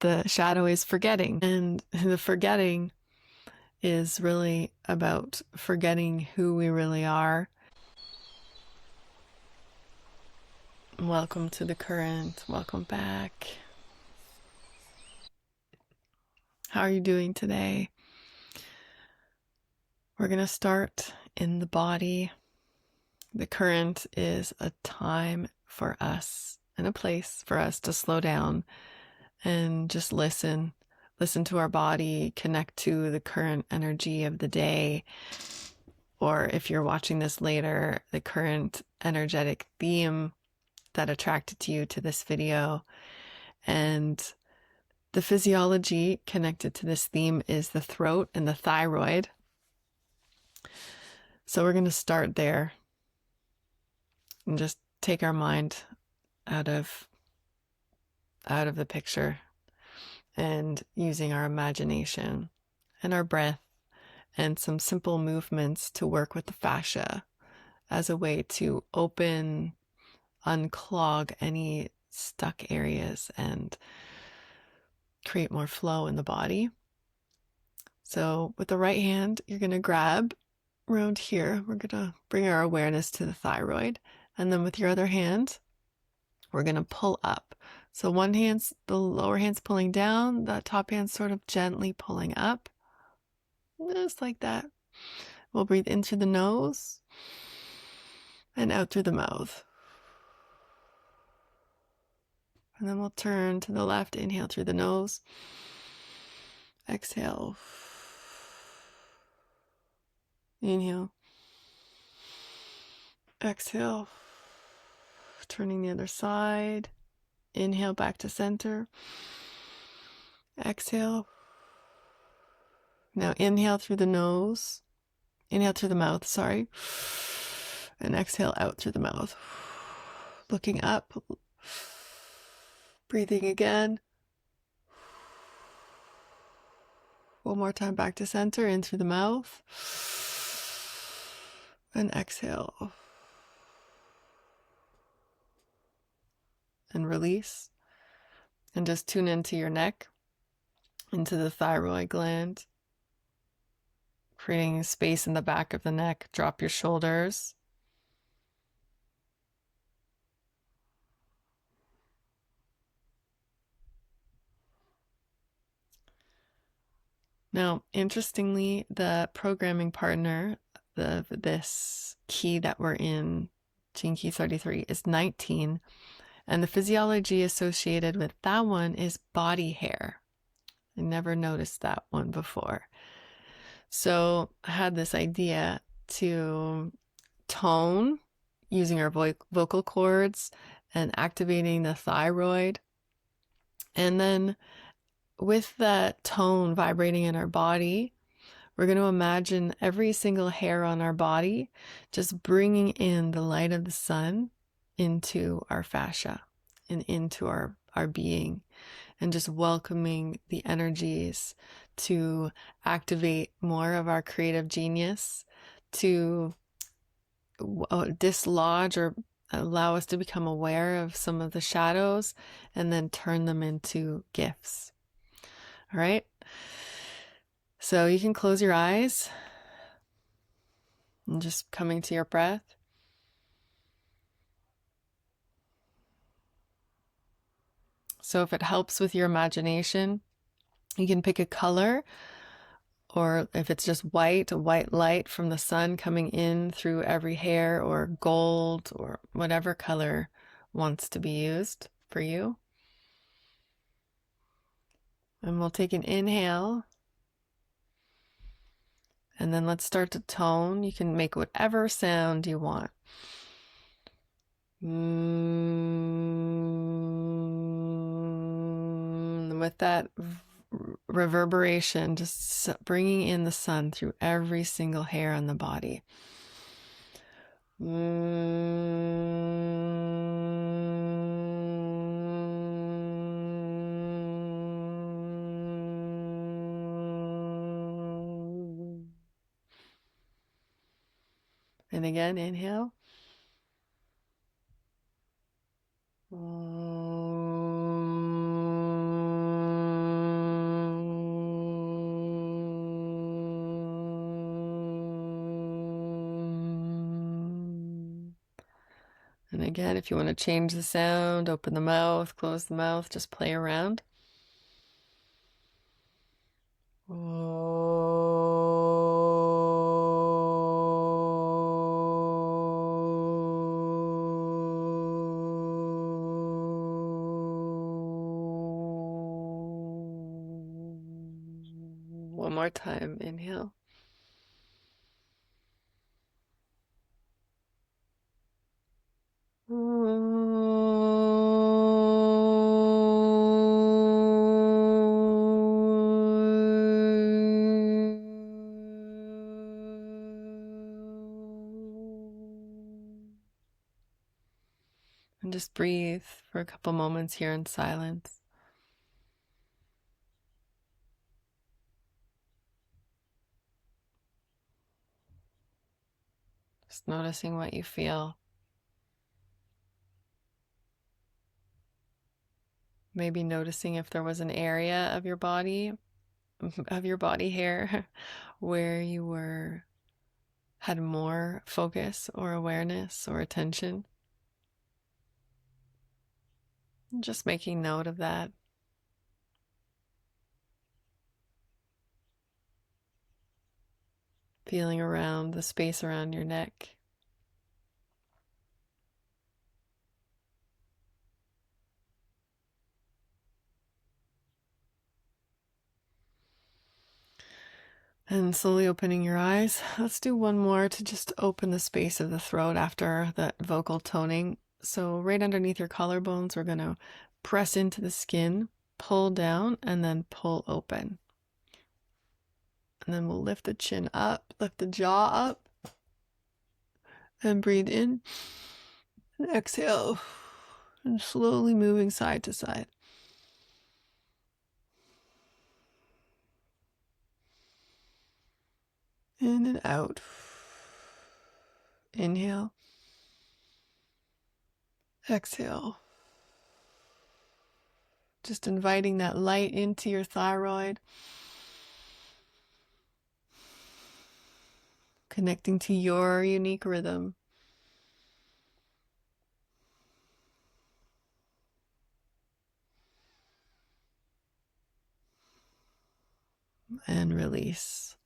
the shadow is forgetting. And the forgetting is really about forgetting who we really are. Welcome to the current. Welcome back. How are you doing today? We're going to start in the body. The current is a time for us and a place for us to slow down and just listen to our body, connect to the current energy of the day. Or if you're watching this later, the current energetic theme that attracted you to this video. And the physiology connected to this theme is the throat and the thyroid. So we're going to start there and just take our mind out of the picture and using our imagination and our breath and some simple movements to work with the fascia as a way to open, unclog any stuck areas and create more flow in the body. So with the right hand, you're going to grab around here. We're going to bring our awareness to the thyroid. And then with your other hand, we're going to pull up. So one hand's, the lower hand's pulling down, the top hand's sort of gently pulling up. Just like that. We'll breathe in through the nose and out through the mouth. And then we'll turn to the left, inhale through the nose. Exhale. Inhale. Exhale. Turning the other side. Inhale back to center. Exhale. Now inhale through the nose. Inhale through the mouth, sorry. And exhale out through the mouth. Looking up. Breathing again. One more time back to center, in through the mouth. And exhale. And release. And just tune into your neck, into the thyroid gland. Creating space in the back of the neck. Drop your shoulders. Now, interestingly, the programming partner of this key that we're in, Gene Key 33, is 19. And the physiology associated with that one is body hair. I never noticed that one before. So I had this idea to tone using our vocal cords and activating the thyroid. And then with that tone vibrating in our body, we're going to imagine every single hair on our body just bringing in the light of the sun into our fascia and into our being, and just welcoming the energies to activate more of our creative genius, to dislodge or allow us to become aware of some of the shadows and then turn them into gifts. All right. So you can close your eyes and just coming to your breath. So if it helps with your imagination, you can pick a color, or if it's just white, a white light from the sun coming in through every hair, or gold, or whatever color wants to be used for you. And we'll take an inhale. And then let's start to tone. You can make whatever sound you want. With that reverberation, just bringing in the sun through every single hair on the body. And again, inhale. And again, if you want to change the sound, open the mouth, close the mouth, just play around. One more time, inhale. And just breathe for a couple moments here in silence. Just noticing what you feel. Maybe noticing if there was an area of your body hair, where you had more focus or awareness or attention. Just making note of that. Feeling around the space around your neck. And slowly opening your eyes. Let's do one more to just open the space of the throat after that vocal toning. So right underneath your collarbones, we're going to press into the skin, pull down, and then pull open. And then we'll lift the chin up, lift the jaw up, and breathe in. And exhale. And slowly moving side to side. In and out. Inhale. Exhale. Just inviting that light into your thyroid. Connecting to your unique rhythm. And release.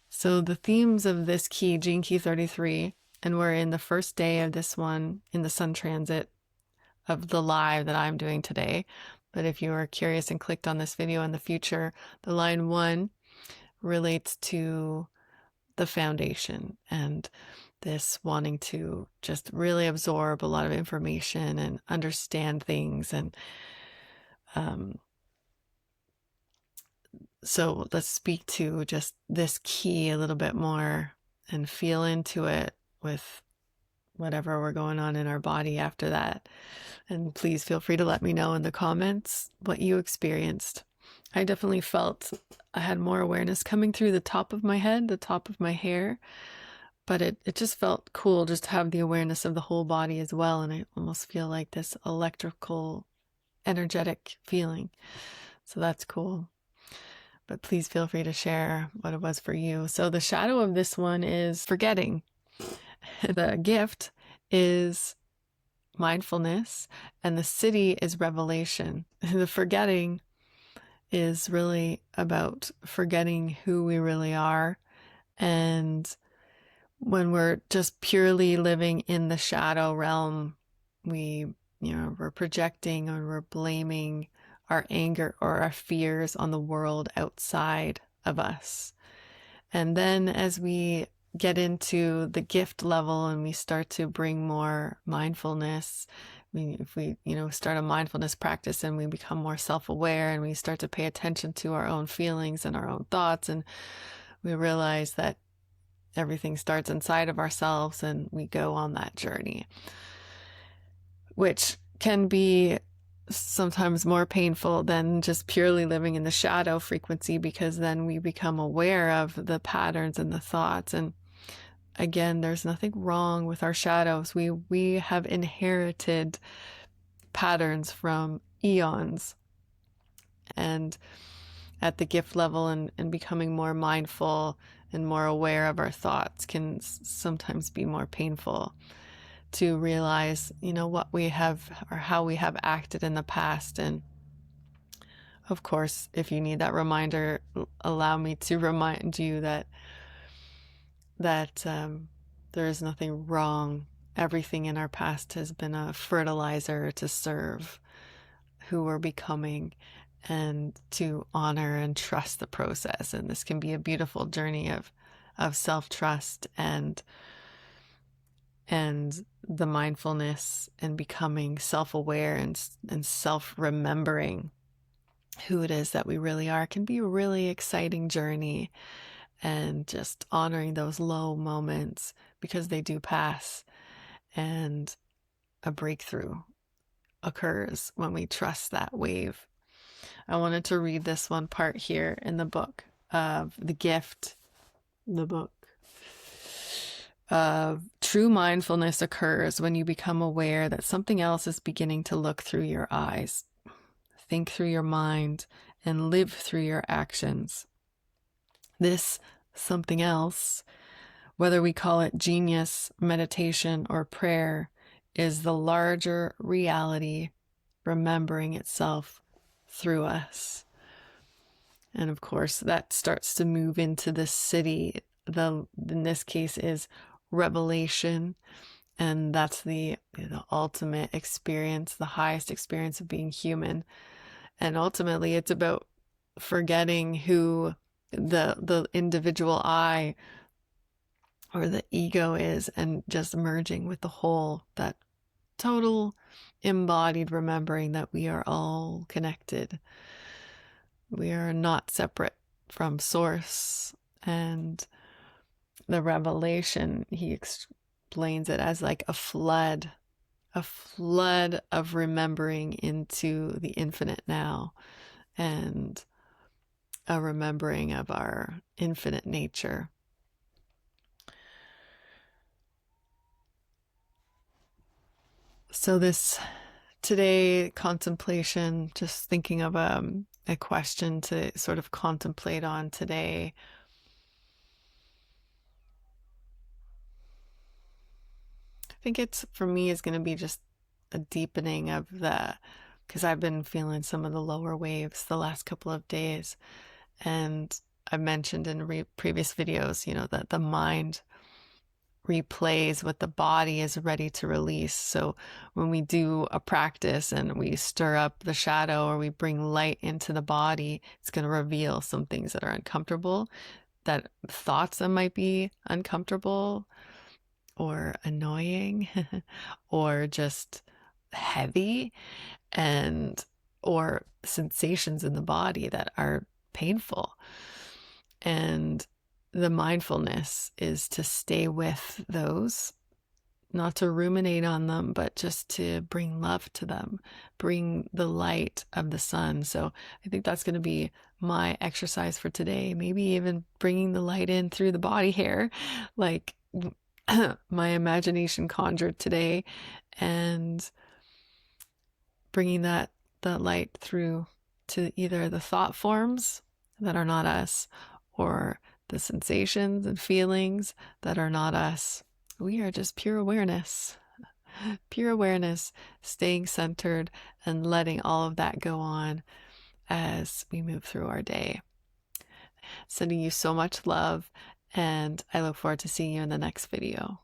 So the themes of this key, Gene Key 33, and we're in the first day of this one in the sun transit of the live that I'm doing today. But if you are curious and clicked on this video in the future, the line 1 relates to the foundation and this wanting to just really absorb a lot of information and understand things. And so let's speak to just this key a little bit more and feel into it with whatever we're going on in our body after that. And please feel free to let me know in the comments what you experienced. I definitely felt I had more awareness coming through the top of my head, the top of my hair, but it just felt cool just to have the awareness of the whole body as well. And I almost feel like this electrical, energetic feeling. So that's cool. But please feel free to share what it was for you. So the shadow of this one is forgetting. The gift is mindfulness, and the city is revelation. The forgetting is really about forgetting who we really are. And when we're just purely living in the shadow realm, we're projecting or we're blaming our anger or our fears on the world outside of us. And then as we get into the gift level and we start to bring more mindfulness, if we start a mindfulness practice and we become more self-aware and we start to pay attention to our own feelings and our own thoughts, and we realize that everything starts inside of ourselves, and we go on that journey, which can be sometimes more painful than just purely living in the shadow frequency, because then we become aware of the patterns and the thoughts. And again, there's nothing wrong with our shadows. We have inherited patterns from eons, and at the gift level and becoming more mindful and more aware of our thoughts can sometimes be more painful. to realize, what we have or how we have acted in the past. And of course, if you need that reminder, allow me to remind you that there is nothing wrong. Everything in our past has been a fertilizer to serve who we're becoming, and to honor and trust the process. And this can be a beautiful journey of self-trust and the mindfulness and becoming self-aware and self-remembering who it is that we really are. It can be a really exciting journey, and just honoring those low moments because they do pass, and a breakthrough occurs when we trust that wave. I wanted to read this one part here in the book of The Gift, the book of true mindfulness occurs when you become aware that something else is beginning to look through your eyes, think through your mind, and live through your actions. This something else, whether we call it genius, meditation, or prayer, is the larger reality remembering itself through us. And of course, that starts to move into the city. In this case is revelation, and that's the ultimate experience, the highest experience of being human. And ultimately, it's about forgetting who the individual I or the ego is, and just merging with the whole, that total embodied remembering that we are all connected. We are not separate from source. And the revelation, he explains it as like a flood of remembering into the infinite now, and a remembering of our infinite nature. So this today contemplation, just thinking of a question to sort of contemplate on today. I think it's, for me, is going to be just a deepening of because I've been feeling some of the lower waves the last couple of days. And I mentioned in previous videos, that the mind replays what the body is ready to release. So when we do a practice and we stir up the shadow, or we bring light into the body, it's going to reveal some things that are uncomfortable, that thoughts that might be uncomfortable or annoying or just heavy, or sensations in the body that are painful. And the mindfulness is to stay with those, not to ruminate on them, but just to bring love to them, bring the light of the sun. So I think that's going to be my exercise for today. Maybe even bringing the light in through the body hair, like my imagination conjured today, and bringing that light through to either the thought forms that are not us, or the sensations and feelings that are not us. We are just pure awareness, staying centered and letting all of that go on as we move through our day. Sending you so much love, and I look forward to seeing you in the next video.